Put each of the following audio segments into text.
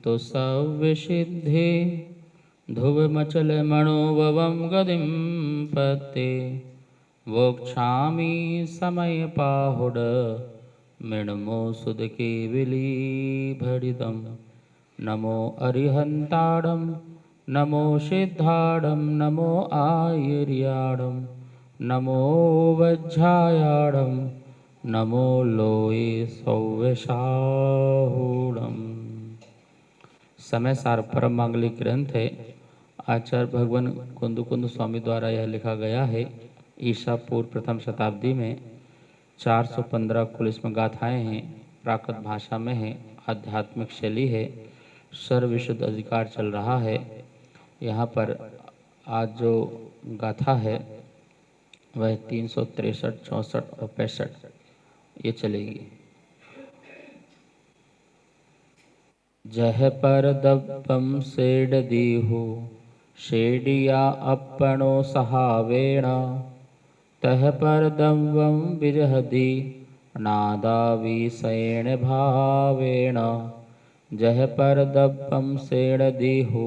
चित्तो सविशिद्धि ध्रुवमचलमणोभवं गतिं पत्ते वोक्षामि समयपाहुड मृण्मो सुदकेविलीभरितं नमो अरिहन्ताडं नमो सिद्धाडं नमो आयुर्याडं नमो वज्रायाडं नमो लोये सौव्यसाहूणम्। समय सार परम मांगलिक ग्रंथ है। आचार्य भगवान कुंद स्वामी द्वारा यह लिखा गया है। ईसा पूर्व प्रथम शताब्दी में 415 कुल इसमें गाथाएँ हैं। प्राकृत भाषा में है, आध्यात्मिक शैली है, सर्वविशुद्ध अधिकार चल रहा है। यहाँ पर आज जो गाथा है वह 363, 64 और 65 ये चलेगी। जह पर दब्बम सेड दीहु शेडिया अपनो सहावेण तह पर दब्बम विजहदी नादा विषेण भावेण। जह पर दब्बम सेड दीहु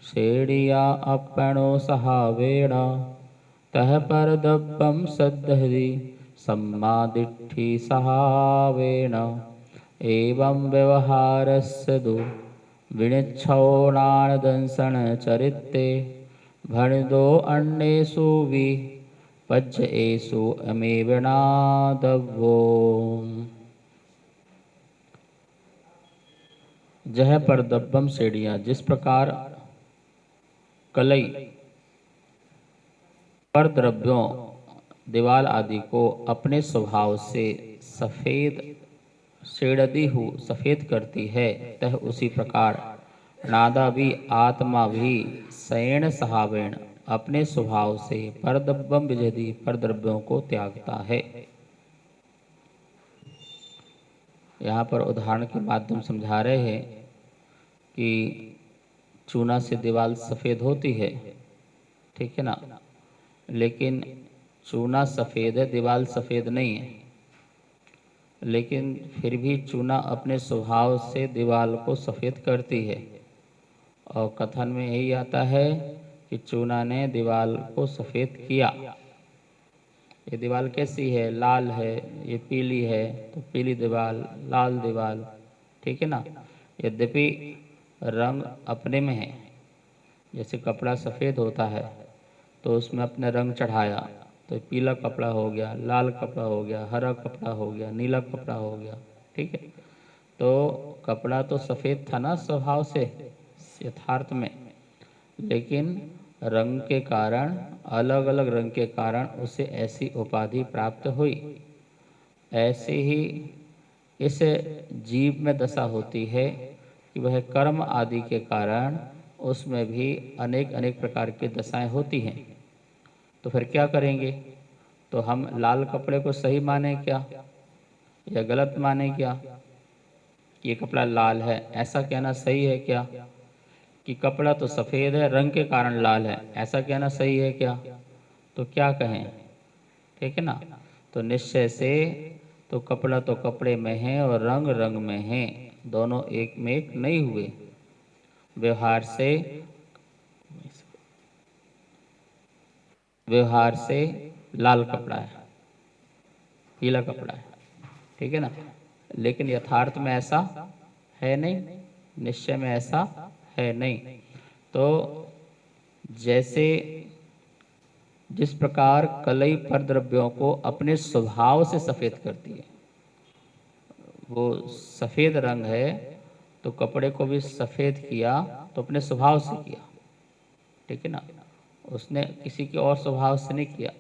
शेडिया अपनो सहावेण तह पर दब्बम सद्धि सम्मादिट्ठि सहावेण। एवं व्यवहारस्य दु विनिच्छौणादंसन चरित्ते भणिदो अन्येषु विपज्येषु अमेव नादव्यो। जह पर दब्बम सेड़िया, जिस प्रकार कलई पर द्रव्यों दीवाल आदि को अपने स्वभाव से सफेद शेड़दी हु सफेद करती है, तह उसी प्रकार नादा भी आत्मा भी शयन सहावेण अपने स्वभाव से परदब्बम विजयदी पर द्रव्यों को त्यागता है। यहाँ पर उदाहरण के माध्यम समझा रहे हैं कि चूना से दीवार सफ़ेद होती है, ठीक है ना, लेकिन चूना सफ़ेद है, दीवार सफ़ेद नहीं है। लेकिन फिर भी चूना अपने स्वभाव से दीवार को सफ़ेद करती है। और कथन में यही आता है कि चूना ने दीवार को सफ़ेद किया। ये दीवार कैसी है? लाल है, ये पीली है, तो पीली दीवार, लाल दीवार, ठीक है ना। यद्यपि रंग अपने में है, जैसे कपड़ा सफ़ेद होता है तो उसमें अपने रंग चढ़ाया तो पीला कपड़ा हो गया, लाल कपड़ा हो गया, हरा कपड़ा हो गया, नीला कपड़ा हो गया, ठीक है। तो कपड़ा तो सफ़ेद था ना स्वभाव से यथार्थ में, लेकिन रंग के कारण, अलग अलग रंग के कारण उसे ऐसी उपाधि प्राप्त हुई। ऐसे ही इस जीव में दशा होती है कि वह कर्म आदि के कारण उसमें भी अनेक अनेक प्रकार की दशाएं होती हैं। तो फिर क्या करेंगे? तो हम लाल कपड़े को सही माने क्या या गलत माने क्या? ये कपड़ा लाल है, ऐसा कहना सही है क्या? कि कपड़ा तो सफ़ेद है, रंग के कारण लाल है, ऐसा कहना सही है क्या? तो क्या कहें, ठीक है ना। तो निश्चय से तो कपड़ा तो कपड़े में है और रंग रंग में है, दोनों एक में एक नहीं हुए। व्यवहार से लाल कपड़ा है, पीला कपड़ा है, ठीक है ना, लेकिन यथार्थ में ऐसा है नहीं, निश्चय में ऐसा है नहीं। तो जैसे जिस प्रकार कलई पर द्रव्यों को अपने स्वभाव से सफ़ेद करती है, वो सफ़ेद रंग है तो कपड़े को भी सफ़ेद किया तो अपने स्वभाव से किया, ठीक है ना, उसने किसी के और स्वभाव से नहीं किया।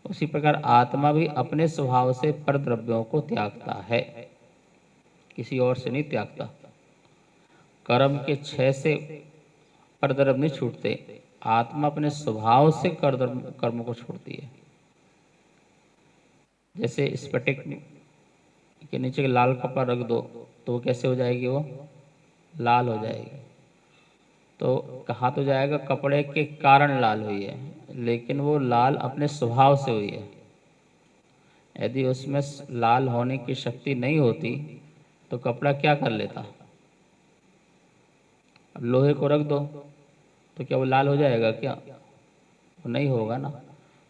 उसी प्रकार आत्मा भी अपने स्वभाव से पर द्रव्यों को त्यागता है, किसी और से नहीं त्यागता। कर्म के क्षय से पर द्रव्य नहीं छूटते, आत्मा अपने स्वभाव से कर्म को छोड़ती है। जैसे स्फटिक के नीचे लाल कपड़ा रख दो तो वो कैसे हो जाएगी? वो लाल हो जाएगी। तो कहा तो जाएगा कपड़े के कारण लाल हुई है, लेकिन वो लाल अपने स्वभाव से हुई है। यदि उसमें लाल होने की शक्ति नहीं होती तो कपड़ा क्या कर लेता? अब लोहे को रख दो तो क्या वो लाल हो जाएगा क्या? वो नहीं होगा ना।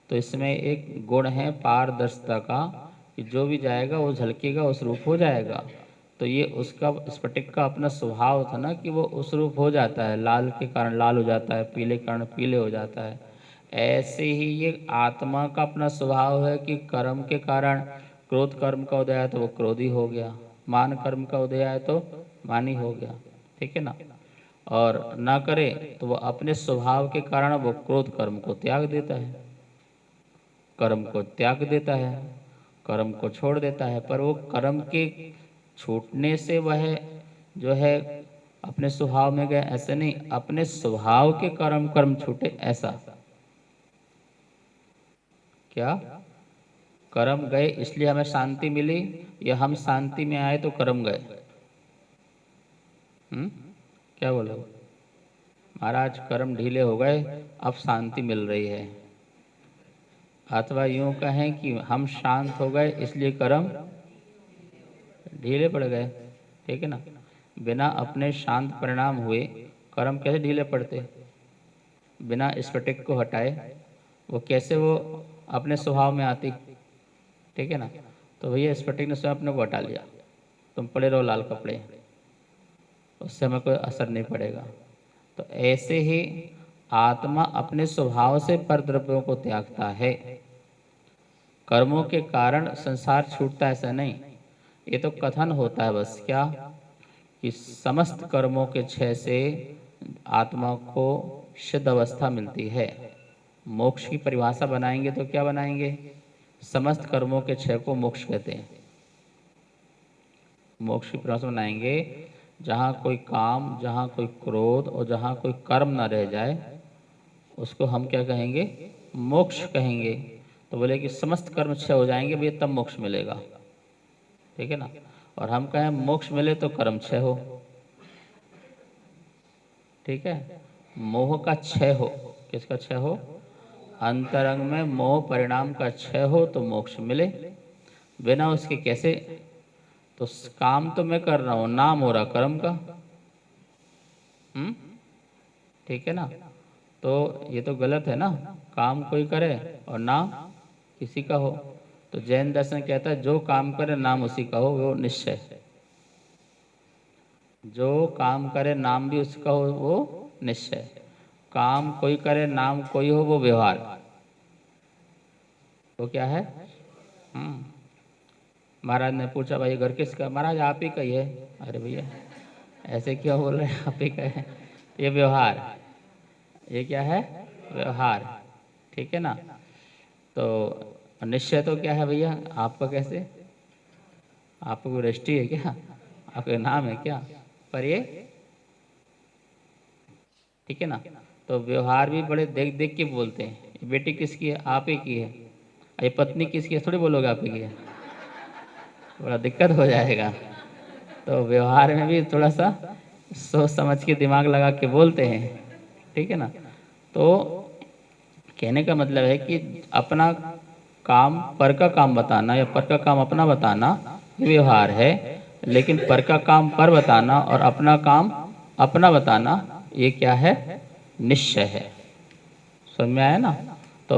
तो इसमें एक गुण है पारदर्शिता का, कि जो भी जाएगा वो झलकेगा, उस रूप हो जाएगा। तो ये उसका स्फटिक का अपना स्वभाव था ना कि वो उस रूप हो जाता है, लाल के कारण लाल हो जाता है, पीले के कारण पीले हो जाता है। ऐसे ही ये आत्मा का अपना स्वभाव है कि कर्म के कारण क्रोध कर्म का उदय है तो वो क्रोधी हो गया, मान कर्म का उदय है तो मानी हो गया, ठीक है ना। और ना करे तो वो अपने स्वभाव के कारण वो क्रोध कर्म को त्याग देता है, कर्म को त्याग देता है, कर्म को छोड़ देता है। पर वो कर्म के छूटने से वह जो है अपने स्वभाव में गए, ऐसे नहीं, अपने स्वभाव के कर्म कर्म छूटे ऐसा। क्या कर्म गए इसलिए हमें शांति मिली, या हम शांति में आए तो कर्म गए? क्या बोलो महाराज, कर्म ढीले हो गए अब शांति मिल रही है, अथवा यूं कहें कि हम शांत हो गए इसलिए कर्म ढीले पड़ गए, ठीक है ना। बिना अपने शांत परिणाम हुए कर्म कैसे ढीले पड़ते? बिना स्फटिक को हटाए वो कैसे वो अपने स्वभाव में आती, ठीक है ना। तो भैया स्फटिक ने स्वयं अपने को हटा लिया, तुम पड़े रहो लाल कपड़े, उससे हमें कोई असर नहीं पड़ेगा। तो ऐसे ही आत्मा अपने स्वभाव से परद्रव्यों को त्यागता है। कर्मों के कारण संसार छूटता है ऐसा नहीं, ये तो कथन होता है बस। क्या कि समस्त कर्मों के क्षय से आत्मा को सिद्ध अवस्था मिलती है। मोक्ष की परिभाषा बनाएंगे तो क्या बनाएंगे? समस्त कर्मों के क्षय को मोक्ष कहते हैं। मोक्ष की परिभाषा बनाएंगे जहाँ कोई काम, जहाँ कोई क्रोध और जहाँ कोई कर्म न रह जाए, उसको हम क्या कहेंगे? मोक्ष कहेंगे। तो बोले कि समस्त कर्म क्षय हो जाएंगे भैया तब मोक्ष मिलेगा, ठीक है ना। और हम कहें मोक्ष मिले तो कर्म क्षय हो, ठीक है। मोह का क्षय हो, किसका क्षय हो? अंतरंग में मोह परिणाम का क्षय हो तो मोक्ष मिले। बिना उसके कैसे? तो काम तो मैं कर रहा हूं, नाम हो रहा कर्म का, ठीक है ना। तो ये तो गलत है ना, काम कोई करे और नाम किसी का हो। तो जैन दर्शन कहता है जो काम करे नाम उसी का हो वो निश्चय, जो काम करे नाम भी उसका हो वो निश्चय। काम कोई करे नाम कोई हो वो व्यवहार, वो क्या है? महाराज ने पूछा भाई घर किसका? महाराज आप ही का ही है। अरे भैया ऐसे क्यों बोल रहे हैं, आप ही का है। ये व्यवहार, ये क्या है? व्यवहार, ठीक है ना। तो निश्चय तो क्या है भैया आपका? कैसे आपको कोई रजिस्ट्री है क्या? आपका नाम है क्या? पर ये ठीक है ना। तो व्यवहार भी बड़े देख देख के बोलते हैं। ये बेटी किसकी है? आप ही की है। ये पत्नी किसकी है? थोड़ी बोलोगे आप ही की है, थोड़ा दिक्कत हो जाएगा। तो व्यवहार में भी थोड़ा सा सोच समझ के दिमाग लगा के बोलते हैं, ठीक है ना। तो कहने का मतलब है कि अपना काम पर का काम बताना या पर का काम अपना बताना ये व्यवहार है, लेकिन पर का काम पर बताना और अपना काम अपना बताना ये क्या है? निश्चय है। समझ में आया ना। तो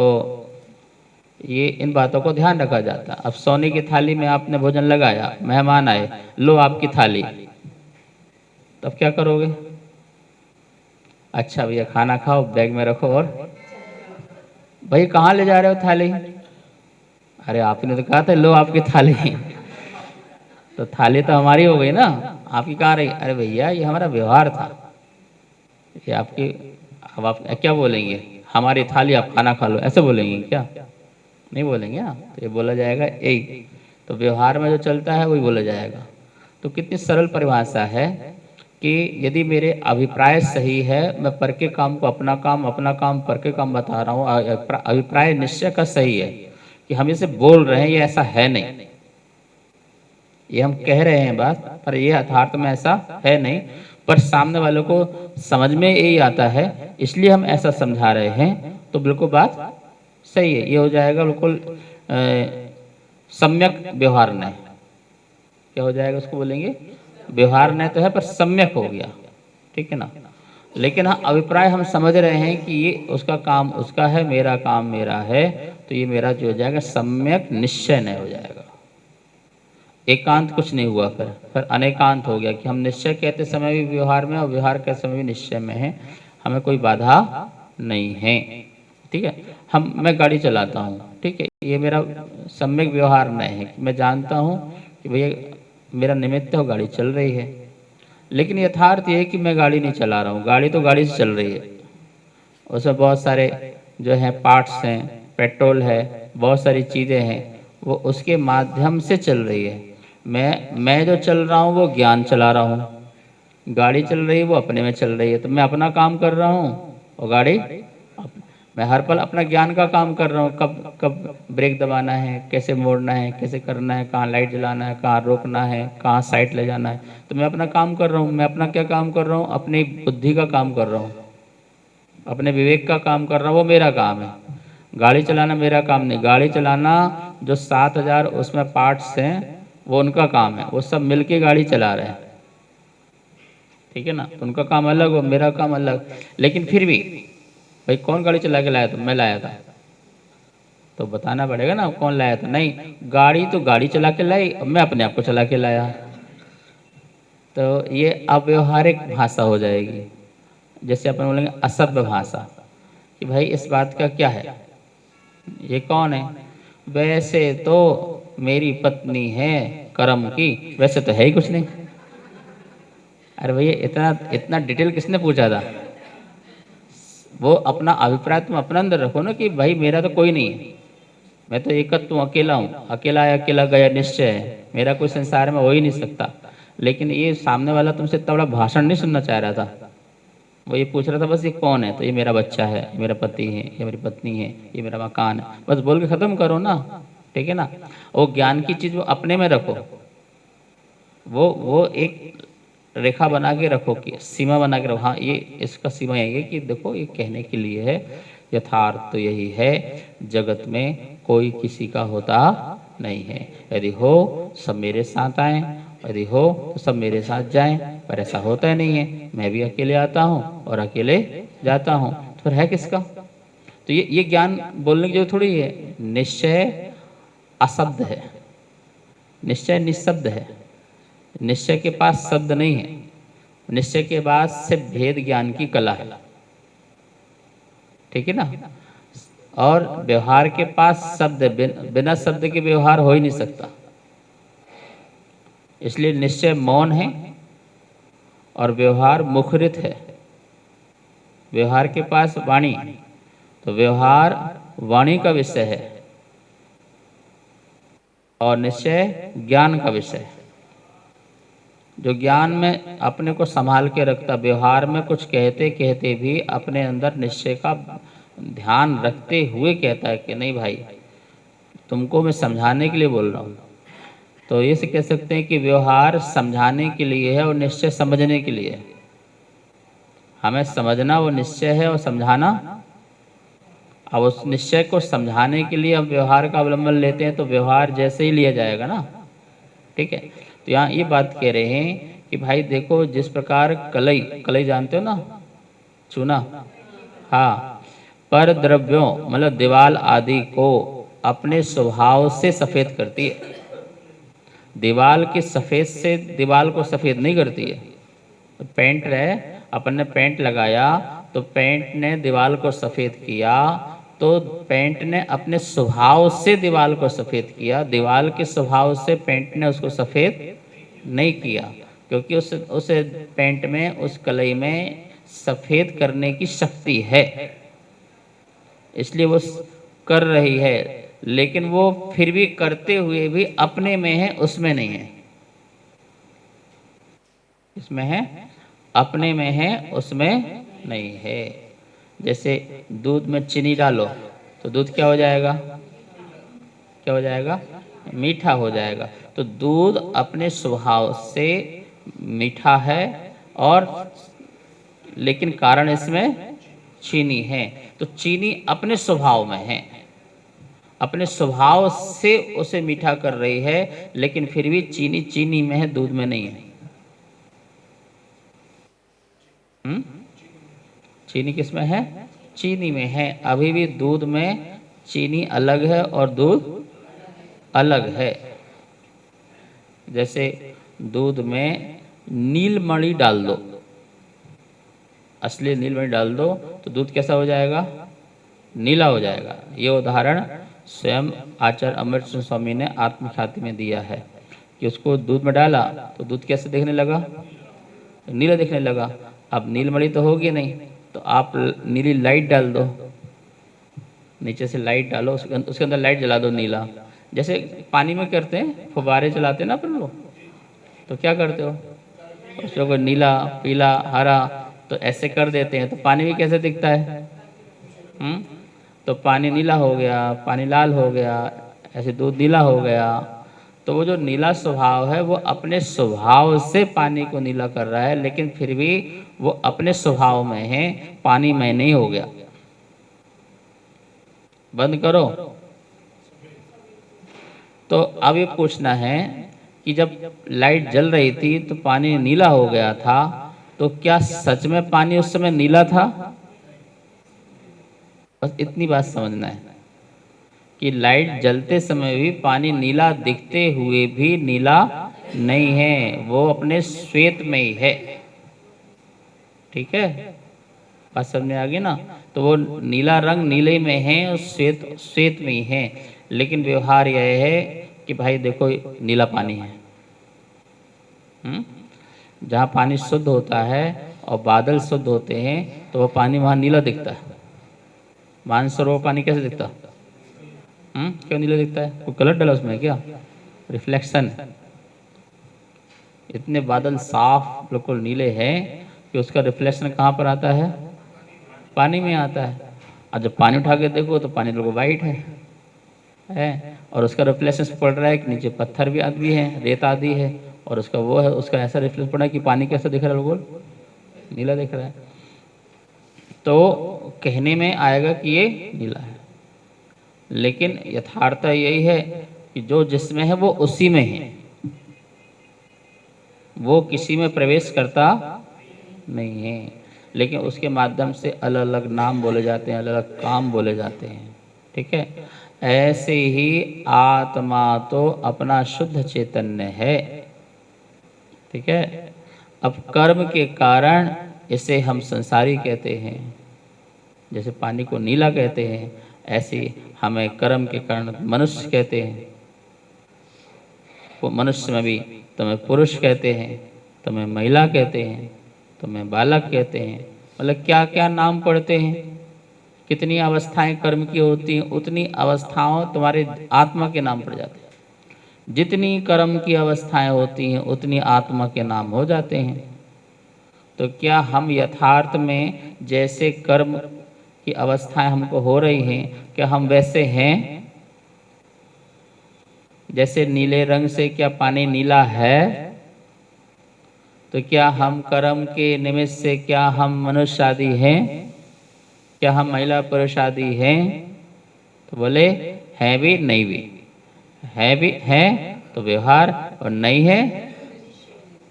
ये इन बातों को ध्यान रखा जाता है। अब सोने की थाली में आपने भोजन लगाया, मेहमान आए, लो आपकी थाली, तब क्या करोगे? अच्छा भैया खाना खाओ, बैग में रखो, और भाई कहाँ ले जा रहे हो थाली? अरे आपने तो कहा था लो आपकी थाली। तो थाली तो हमारी हो गई ना, आपकी कहाँ रही? अरे भैया ये हमारा व्यवहार था, ये आपकी। अब आप क्या बोलेंगे? हमारी थाली आप खाना खा लो, ऐसे बोलेंगे क्या? नहीं बोलेंगे ना। तो ये बोला जाएगा एक, तो व्यवहार में जो चलता है वही बोला जाएगा। तो कितनी सरल परिभाषा है कि यदि मेरे अभिप्राय सही है, मैं पर के काम को अपना काम पर के काम बता रहा हूँ, अभिप्राय निश्चय का सही है कि हम इसे बोल रहे हैं, ये ऐसा है नहीं, ये हम कह रहे हैं बात, पर ये यथार्थ में ऐसा है नहीं, पर सामने वालों को समझ में यही आता है इसलिए हम ऐसा समझा रहे हैं, तो बिल्कुल बात सही है। ये हो जाएगा बिल्कुल सम्यक व्यवहार न्याय। क्या हो जाएगा? उसको बोलेंगे व्यवहार न्याय तो है पर सम्यक हो गया, ठीक है ना। लेकिन हाँ, अभिप्राय हम समझ रहे हैं कि ये उसका काम उसका है, मेरा काम मेरा है, तो ये मेरा जो हो जाएगा सम्यक निश्चय नहीं हो जाएगा। एकांत कुछ नहीं हुआ, फिर अनेकांत हो गया कि हम निश्चय कहते समय भी व्यवहार में और व्यवहार कहते समय भी निश्चय में है, हमें कोई बाधा नहीं है। ठीक है, मैं गाड़ी चलाता हूँ, ठीक है, ये मेरा सम्यक व्यवहार नहीं है कि मैं जानता हूँ कि भैया मेरा निमित्त है, गाड़ी चल रही है। लेकिन यथार्थ ये है कि मैं गाड़ी नहीं चला रहा हूँ, गाड़ी तो गाड़ी से चल रही है, उसमें बहुत सारे जो है पार्ट्स हैं, पेट्रोल है, बहुत सारी चीज़ें हैं, वो उसके माध्यम से चल रही है। मैं जो चल रहा हूँ वो ज्ञान चला रहा हूँ, गाड़ी चल रही है वो अपने में चल रही है। तो मैं अपना काम कर रहा हूँ और गाड़ी मैं हर पल अपना ज्ञान का काम कर रहा हूँ, कब कब ब्रेक दबाना है, कैसे मोड़ना है, कैसे करना है, कहाँ लाइट जलाना है, कहाँ रोकना है, कहाँ साइड ले जाना है। तो मैं अपना काम कर रहा हूँ। मैं अपना क्या काम कर रहा हूँ? अपनी बुद्धि का काम कर रहा हूँ, अपने विवेक का काम कर रहा हूँ, वो मेरा काम है। गाड़ी चलाना मेरा काम नहीं। गाड़ी चलाना जो 7,000 उसमें पार्ट्स हैं वो उनका काम है, वो सब मिलके गाड़ी चला रहे हैं, ठीक है ना। तो उनका काम अलग हो, मेरा काम अलग। लेकिन फिर भी भाई कौन गाड़ी चला के लाया था? मैं लाया था, तो बताना पड़ेगा ना कौन लाया था। नहीं, गाड़ी तो गाड़ी चला के लाई, मैं अपने आप को चला के लाया। तो ये अव्यवहारिक भाषा हो जाएगी। जैसे अपन बोलेंगे असभ्य भाषा कि भाई इस बात का क्या है, ये कौन है? वैसे तो मेरी पत्नी है कर्म की, वैसे तो है ही कुछ नहीं। अरे भैया इतना इतना डिटेल किसने पूछा था? वो अपना अभिप्राय तुम अपना अंदर रखो ना कि भाई मेरा तो कोई नहीं है, मैं तो एकत्व हूँ, अकेला हूँ, अकेला आया अकेला गया निश्चय है, मेरा कोई संसार में हो ही नहीं सकता। लेकिन ये सामने वाला तुमसे इतना बड़ा भाषण नहीं सुनना चाह रहा था, वो ये पूछ रहा था बस ये कौन है? तो ये मेरा बच्चा है, ये मेरा पति है, ये मेरी पत्नी है, ये मेरा मकान है, बस बोल के खत्म करो ना, ठीक है ना। वो ज्ञान की चीज वो अपने में रखो, वो एक रेखा बना के रखो, कि सीमा बना के रखो। हाँ, ये इसका सीमा यही है कि देखो ये कहने के लिए है, यथार्थ तो यही है, जगत में कोई किसी का होता नहीं है। यदि हो सब मेरे साथ आए, यदि हो तो सब मेरे साथ जाएं, पर ऐसा होता ही नहीं है। मैं भी अकेले आता हूँ और अकेले जाता हूँ, तो फिर है किसका? तो ये ज्ञान बोलने की जरूरत थोड़ी है। निश्चय अशब्द है, निश्चय निशब्द है। निश्चय के पास शब्द नहीं है, निश्चय के बाद से भेद ज्ञान की कला है, ठीक है ना। और व्यवहार के पास शब्द है, बिना शब्द के व्यवहार हो ही नहीं सकता। इसलिए निश्चय मौन है और व्यवहार मुखरित है। व्यवहार के पास वाणी, तो व्यवहार वाणी का विषय है और निश्चय ज्ञान का विषय है। जो ज्ञान में अपने को संभाल के रखता, व्यवहार में कुछ कहते कहते भी अपने अंदर निश्चय का ध्यान रखते हुए कहता है कि नहीं भाई तुमको मैं समझाने के लिए बोल रहा हूँ। तो ये से कह सकते हैं कि व्यवहार समझाने के लिए है और निश्चय समझने के लिए है। हमें समझना वो निश्चय है और समझाना, अब उस निश्चय को समझाने के लिए हम व्यवहार का अवलंबन लेते हैं तो व्यवहार जैसे ही लिया जाएगा ना, ठीक है। तो यहाँ ये बात कह रहे हैं कि भाई देखो जिस प्रकार कलई, कलई जानते हो ना, चूना, हाँ, पर द्रव्यों मतलब दीवाल आदि को अपने स्वभाव से सफेद करती है। दीवाल के सफेद से दीवाल को सफेद नहीं करती है। तो पेंट रहे, अपन ने पेंट लगाया तो पेंट ने दीवाल को सफेद किया, तो पेंट ने अपने स्वभाव से दीवाल को सफेद किया, दीवाल के स्वभाव से पेंट ने उसको सफेद नहीं किया, क्योंकि उस पेंट में, उस कलई में सफेद करने की शक्ति है, इसलिए वो कर रही है। लेकिन वो फिर भी करते हुए भी अपने में है, उसमें नहीं है। इसमें है, अपने में है, उसमें नहीं है। जैसे दूध में चीनी डालो तो दूध क्या हो जाएगा? क्या हो जाएगा? मीठा हो जाएगा। तो दूध अपने स्वभाव से मीठा है, और लेकिन कारण इसमें चीनी है। तो चीनी अपने स्वभाव में है, अपने स्वभाव से उसे मीठा कर रही है, लेकिन फिर भी चीनी चीनी में है, दूध में नहीं है। चीनी किस में है? चीनी में है। अभी भी दूध में चीनी अलग है और दूध अलग है। जैसे दूध में नीलमणि डाल दो, असली नीलमणि डाल दो तो दूध कैसा हो जाएगा? नीला हो जाएगा। ये उदाहरण स्वयं आचार्य अमृतसर स्वामी ने आत्मख्याति में दिया है कि उसको दूध में डाला तो दूध कैसे दिखने लगा? नीला दिखने लगा। अब नीलमणि तो होगी नहीं, तो आप नीली लाइट डाल दो, नीचे से लाइट डालो, उसके अंदर लाइट जला दो नीला। जैसे पानी में करते हैं, फुब्बारे चलाते हैं ना अपन लोग, तो क्या करते हो? उसको नीला, पीला, हरा तो ऐसे कर देते हैं, तो पानी भी कैसे दिखता है? तो पानी नीला हो गया, पानी लाल हो गया, ऐसे दूध नीला हो गया। तो वो जो नीला स्वभाव है वो अपने स्वभाव से पानी को नीला कर रहा है, लेकिन फिर भी वो अपने स्वभाव में है, पानी में नहीं हो गया। बंद करो। तो अब ये पूछना है कि जब लाइट जल रही थी तो पानी नीला हो गया था, तो क्या सच में पानी उस समय नीला था? बस इतनी बात समझना है कि लाइट जलते समय भी पानी नीला दिखते हुए भी नीला नहीं है, वो अपने श्वेत में ही है। ठीक है, बात समझ में आ गई ना? तो वो नीला रंग नीले में है और श्वेत श्वेत में ही है। लेकिन व्यवहार यह है कि भाई देखो नीला पानी है। जहाँ पानी शुद्ध होता है और बादल शुद्ध होते हैं तो वो पानी वहाँ नीला दिखता है। मानसरोवर पानी कैसे दिखता? क्यों नीला दिखता है? कोई कलर डाला उसमें क्या? रिफ्लेक्शन। इतने बादल साफ बिल्कुल नीले हैं कि उसका रिफ्लेक्शन कहाँ पर आता है? पानी में आता है। और जब पानी उठा के देखो तो पानी बिल्कुल वाइट है और उसका रिफ्लेक्शन पड़ रहा है कि नीचे पत्थर भी आदि है, रेत आदि है, और उसका वो है, उसका ऐसा रिफ्लेक्शन पड़ा है कि पानी कैसा दिख रहा है? बिल्कुल नीला दिख रहा है। तो कहने में आएगा कि ये नीला है, लेकिन यथार्थ यही है कि जो जिसमें है वो उसी में है, वो किसी में प्रवेश करता नहीं है। लेकिन उसके माध्यम से अलग अलग नाम बोले जाते हैं, अलग अलग काम बोले जाते हैं। ठीक है, ऐसे ही आत्मा तो अपना शुद्ध चैतन्य है। ठीक है, अब कर्म के कारण इसे हम संसारी कहते हैं, जैसे पानी को नीला कहते हैं, ऐसे हमें कर्म के कारण मनुष्य कहते हैं। वो मनुष्य में भी तुम्हें पुरुष कहते हैं, तुम्हें महिला कहते हैं, तुम्हें बालक कहते हैं। मतलब क्या क्या नाम पढ़ते हैं। कितनी अवस्थाएं कर्म की होती हैं, उतनी अवस्थाओं तुम्हारे आत्मा के नाम पड़ जाते हैं। जितनी कर्म की अवस्थाएं होती हैं उतनी आत्मा के नाम हो जाते हैं। तो क्या हम यथार्थ में जैसे कर्म की अवस्थाएं हमको हो रही हैं, क्या हम वैसे हैं? जैसे नीले रंग से क्या पानी नीला है? तो क्या हम कर्म के निमित्त से क्या हम मनुष्य आदि हैं? क्या हम महिला पुरुष आदि हैं? तो बोले है भी नहीं भी। है भी है तो व्यवहार, और नहीं है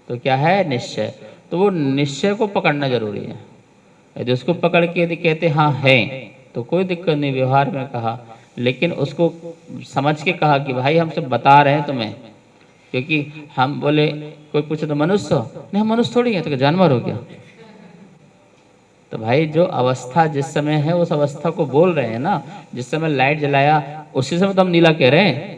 तो क्या है? निश्चय। तो वो निश्चय को पकड़ना जरूरी है। यदि उसको पकड़ के यदि कहते हाँ है तो कोई दिक्कत नहीं, व्यवहार में कहा, लेकिन उसको समझ के कहा कि भाई हम सब बता रहे हैं तुम्हें। क्योंकि हम बोले, कोई पूछे तो मनुष्य हो? नहीं, हम मनुष्य थोड़ी हैं, तो जानवर हो क्या? तो भाई जो अवस्था जिस समय है उस अवस्था को बोल रहे हैं ना। जिस समय लाइट जलाया उसी समय तो हम नीला कह रहे हैं।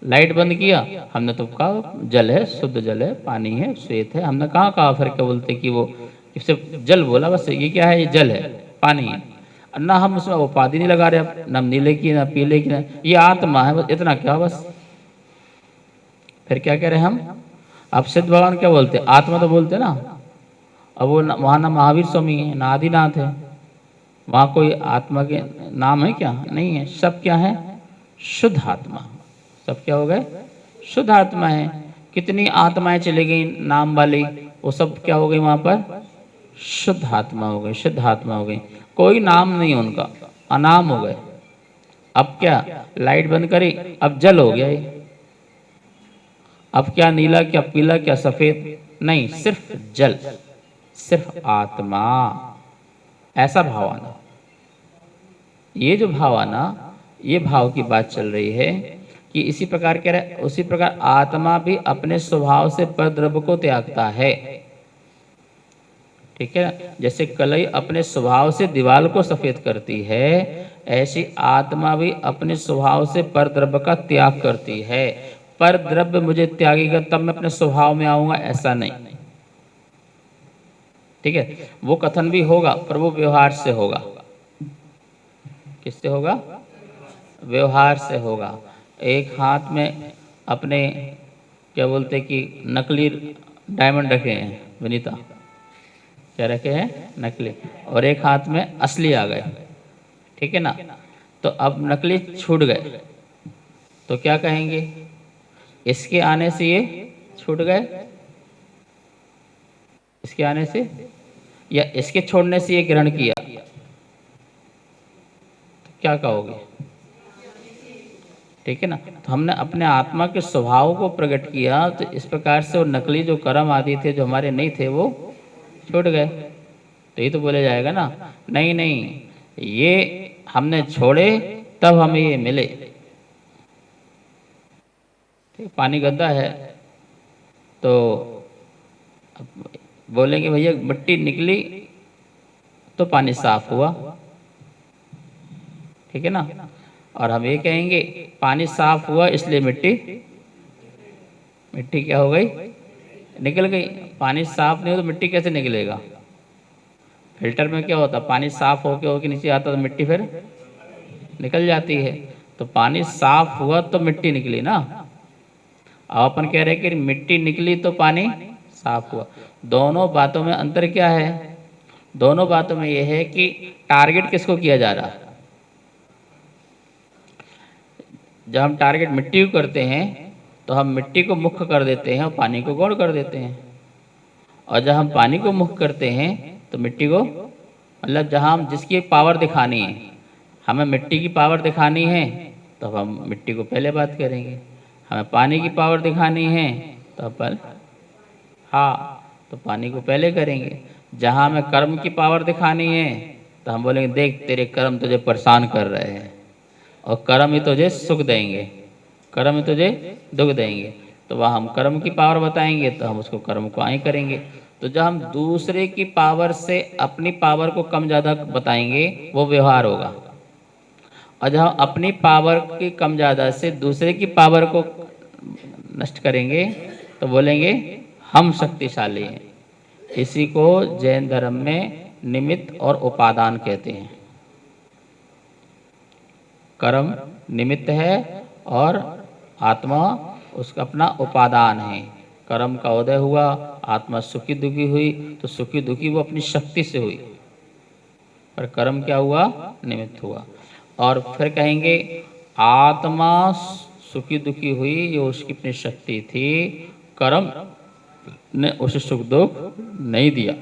लाइट बंद किया हमने तो कहा जल है, शुद्ध जल है, पानी है, श्वेत है। हमने कहाँ कहा फिर क्या बोलते कि वो सिर्फ जल बोला, बस ये क्या है? ये जल है, पानी है। ना हम उसमें उपाधि नहीं लगा रहे, ना नीले की ना पीले की, ना ये आत्मा है, बस इतना क्या? बस फिर क्या कह रहे हैं हम? अब सिद्ध भगवान क्या बोलते? आत्मा तो बोलते ना। अब वो वहाँ ना महावीर स्वामी है ना आदिनाथ है, वहाँ कोई आत्मा के नाम है क्या? नहीं है। सब क्या है? शुद्ध आत्मा। सब क्या हो गए? शुद्ध आत्मा है। कितनी आत्माएं चली गई नाम वाली, वो सब क्या हो गई वहाँ पर? शुद्ध आत्मा हो गई, शुद्ध आत्मा हो गई। कोई नाम नहीं उनका, अनाम हो गए। अब क्या लाइट बंद करी, अब जल हो गया ये। अब क्या नीला, क्या पीला, क्या सफेद, नहीं, सिर्फ जल, सिर्फ आत्मा। ऐसा भाव आना। ये जो भाव आना, ये भाव की बात चल रही है कि इसी प्रकार कह रहे, उसी प्रकार आत्मा भी अपने स्वभाव से परद्रव्य को त्यागता है। ठीक है ना, जैसे कलई अपने स्वभाव से दीवार को सफेद करती है, ऐसी आत्मा भी अपने स्वभाव से परद्रव्य का त्याग करती है। परद्रव्य मुझे त्यागेगा तब मैं अपने स्वभाव में आऊंगा, ऐसा नहीं। ठीक है, वो कथन भी होगा पर वो व्यवहार से होगा। किससे होगा? व्यवहार से होगा। एक हाथ में अपने क्या बोलते कि नकली डायमंड रखे हैं विनीता, क्या रखे हैं? नकली, और एक हाथ में असली आ गए। ठीक है ना, तो अब नकली छूट गए तो क्या कहेंगे? इसके आने से ये छूट गए, इसके आने से, या इसके छोड़ने से ये ग्रहण किया, तो क्या कहोगे? ठीक है ना, तो हमने अपने आत्मा के स्वभाव को प्रकट किया, तो इस प्रकार से वो नकली जो कर्म आदि थे जो हमारे नहीं थे वो छूट गए। तो ये तो बोले जाएगा ना, नहीं नहीं, ये हमने छोड़े तब हमें ये मिले। ठीक, पानी गंदा है तो बोलेंगे भैया मिट्टी निकली तो पानी साफ हुआ। ठीक है ना, और हम ये कहेंगे पानी साफ हुआ इसलिए मिट्टी, मिट्टी क्या हो गई? निकल गई। पानी साफ नहीं हो तो मिट्टी कैसे निकलेगा? फिल्टर में क्या होता, पानी साफ होके नीचे आता तो मिट्टी फिर निकल जाती है। तो पानी साफ हुआ तो मिट्टी निकली ना। अब अपन कह रहे हैं कि मिट्टी निकली तो पानी साफ हुआ। दोनों बातों में अंतर क्या है? दोनों बातों में यह है कि टारगेट किसको किया जा रहा है। जब हम टारगेट मिट्टी को करते हैं तो हम मिट्टी को मुख्य कर देते हैं और पानी को गौण कर देते हैं। और जब हम पानी को मुख्य करते हैं तो मिट्टी को, मतलब जहाँ हम जिसकी पावर दिखानी है, हमें मिट्टी की पावर दिखानी है तो हम मिट्टी को पहले बात करेंगे। हमें पानी की पावर दिखानी है तो अपन तो पानी को पहले करेंगे। जहाँ हमें कर्म की पावर दिखानी है तो हम बोलेंगे देख तेरे कर्म तुझे परेशान कर रहे हैं और कर्म ही तुझे सुख देंगे, कर्म ही तुझे दुख देंगे। तो वह हम कर्म की पावर बताएंगे तो हम उसको कर्म को आए करेंगे। तो जब हम दूसरे की पावर से अपनी पावर को कम ज़्यादा बताएंगे वो व्यवहार होगा। और जब हम अपनी पावर की कम ज़्यादा से दूसरे की पावर को नष्ट करेंगे तो बोलेंगे हम शक्तिशाली हैं। इसी को जैन धर्म में निमित्त और उपादान कहते हैं। कर्म निमित्त है और आत्मा उसका अपना उपादान है। कर्म का उदय हुआ, आत्मा सुखी दुखी हुई, तो सुखी दुखी वो अपनी शक्ति से हुई, पर कर्म क्या हुआ? निमित्त हुआ। और फिर कहेंगे आत्मा सुखी दुखी हुई, ये उसकी अपनी शक्ति थी, कर्म ने उसे सुख दुख नहीं दिया,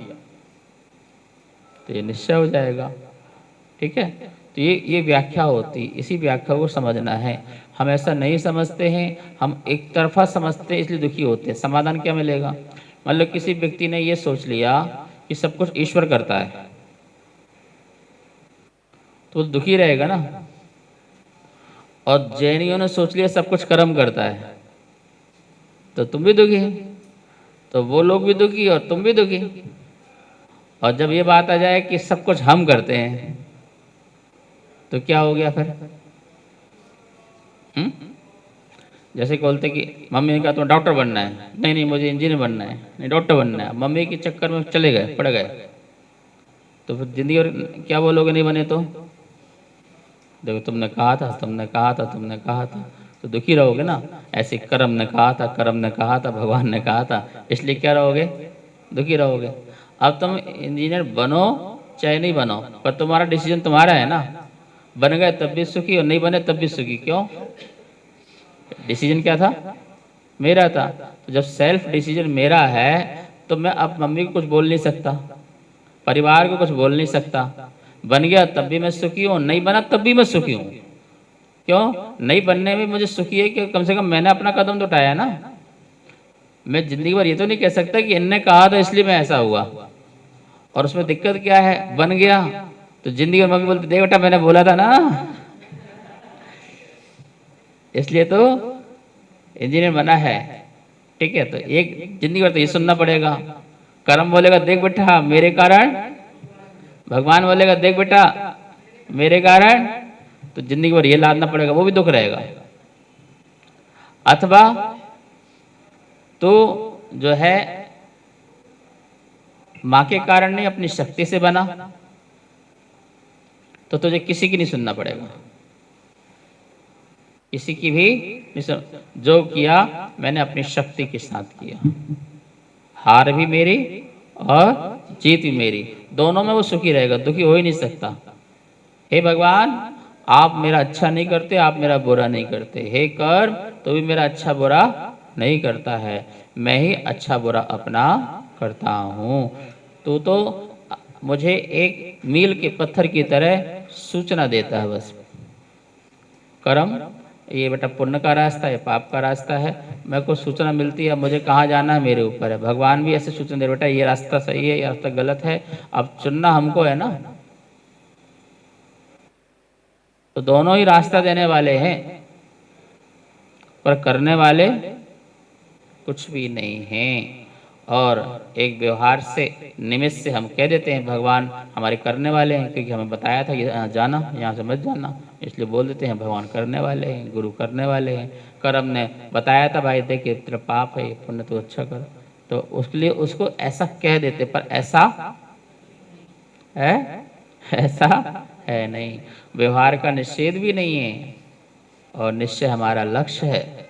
तो ये निश्चय हो जाएगा। ठीक है, तो ये व्याख्या होती, इसी व्याख्या को समझना है। हम ऐसा नहीं समझते हैं, हम एक तरफा समझते हैं इसलिए दुखी होते हैं। समाधान क्या मिलेगा? मतलब किसी व्यक्ति ने ये सोच लिया कि सब कुछ ईश्वर करता है तो दुखी रहेगा ना। और जैनियों ने सोच लिया सब कुछ कर्म करता है तो तुम भी दुखी, तो वो लोग भी दुखी और तुम भी दुखी। और जब ये बात आ जाए कि सब कुछ हम करते हैं तो क्या हो गया फिर? जैसे बोलते कि मम्मी ने कहा तुम्हें डॉक्टर बनना है, नहीं नहीं मुझे इंजीनियर बनना है, नहीं डॉक्टर बनना है, मम्मी के चक्कर में चले गए, पड़ गए, तो फिर जिंदगी और क्या बोलोगे नहीं बने तो? देखो तुमने कहा था, तुमने कहा था, तुमने कहा था, तो दुखी रहोगे ना। ऐसे कर्म ने कहा था, कर्म ने कहा था, भगवान ने कहा था, इसलिए क्या रहोगे? दुखी रहोगे। अब तुम इंजीनियर बनो चाहे नहीं बनो, पर तुम्हारा डिसीजन तुम्हारा है ना। बन गए तब भी सुखी और नहीं बने तब भी सुखी। क्यों? डिसीजन क्या था? मेरा था। तो जब सेल्फ डिसीजन मेरा है तो मैं अब मम्मी को कुछ बोल नहीं सकता, परिवार को कुछ बोल नहीं सकता। बन गया तब भी मैं सुखी हूँ, नहीं बना तब भी मैं सुखी हूँ। क्यों? नहीं बनने में मुझे सुखी है कि कम से कम मैंने अपना कदम तो उठाया ना। मैं जिंदगी भर ये तो नहीं कह सकता कि इनने कहा तो इसलिए मैं ऐसा हुआ, और उसमें दिक्कत क्या है, बन गया तो जिंदगी में मम्मी बोलती देख बेटा मैंने बोला था ना। इसलिए तो इंजीनियर बना है। ठीक है, तो एक जिंदगी भर तो ये सुनना पड़ेगा। कर्म बोलेगा देख बेटा मेरे कारण, भगवान बोलेगा देख बेटा मेरे कारण, तो जिंदगी भर ये लादना पड़ेगा, वो भी दुख रहेगा। अथवा तो जो है माँ के कारण नहीं अपनी शक्ति से बना, तो तुझे किसी की नहीं सुनना पड़ेगा, किसी की भी नहीं सुन। जो किया मैंने अपनी शक्ति के साथ किया, हार भी मेरी और जीत भी मेरी, दोनों में वो सुखी रहेगा, दुखी हो ही नहीं सकता। हे भगवान आप मेरा अच्छा नहीं करते, आप मेरा बुरा नहीं करते, हे कर्म तो भी मेरा अच्छा बुरा नहीं करता है, मैं ही अच्छा बुरा अपना करता हूँ। तो मुझे एक मील के पत्थर की तरह सूचना देता है बस। कर्म ये बेटा पुण्य का रास्ता है, पाप का रास्ता है, मेरे को सूचना मिलती है मुझे कहाँ जाना है, मेरे ऊपर है। भगवान भी ऐसे सूचना दे बेटा ये रास्ता सही है, ये रास्ता गलत है, अब चुनना हमको है ना। तो दोनों ही रास्ता देने वाले हैं, पर करने वाले कुछ भी नहीं हैं। और एक व्यवहार से निमित्त से हम कह देते हैं भगवान हमारे करने वाले हैं, क्योंकि हमें बताया था यहाँ जाना, यहाँ से मत जाना, इसलिए बोल देते हैं भगवान करने वाले हैं, गुरु करने वाले हैं। कर्म ने बताया था भाई देख तेरा पाप है, पुण्य तो अच्छा कर, तो उसके लिए उसको ऐसा कह देते, पर ऐसा है, ऐसा है नहीं। व्यवहार का निषेध भी नहीं है और निश्चय हमारा लक्ष्य है।